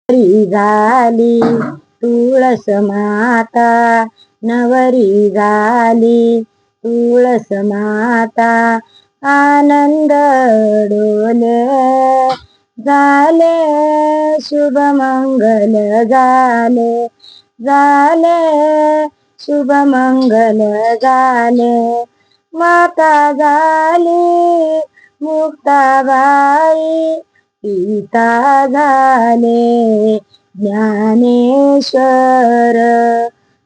नवरी झाली तुळस माता, नवरी झाली तुळस माता, आनंद डोले झाले शुभ मंगल झाले, झाले शुभ मंगल झाले, माता झाली मुक्ताबाई, पिता झाले ज्ञानेश्वर,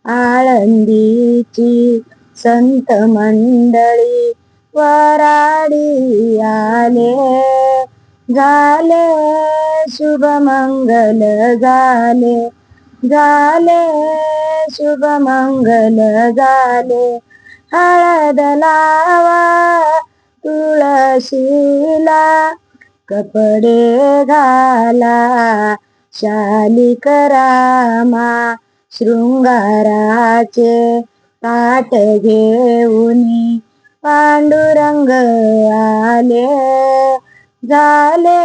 आळंदीची संत मंडळी वराडी आले, झाले शुभ मंगल झाले, झाले शुभ मंगल झाले, हळद लावा तुळशीला, कपडे घाला शाली करामा, शृंगाराचे ताट घेऊनी पांडुरंग आले, झाले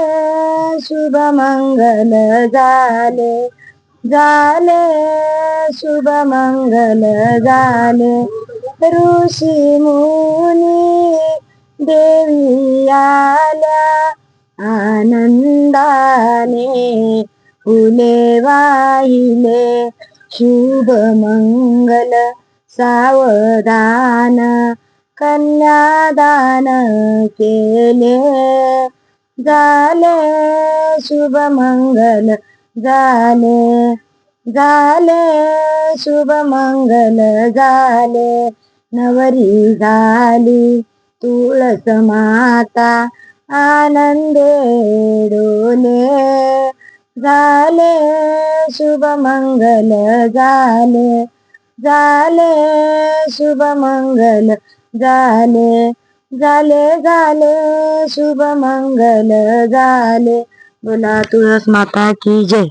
शुभ मंगल झाले, झाले शुभ मंगल झाले, ऋषी मुनी देवी आल्या आनंदाने, फुले वाहिले शुभ मंगल सावधान, कन्यादान केले, झाले शुभ मंगल झाले, झाले शुभ मंगल झाले, नवरी झाली तुळस माता, आनंदे डोले, झाले शुभ मंगल झाले, झाले शुभ मंगल झाले, झाले झाले शुभ मंगल झाले. बोला तुळस माता की जय.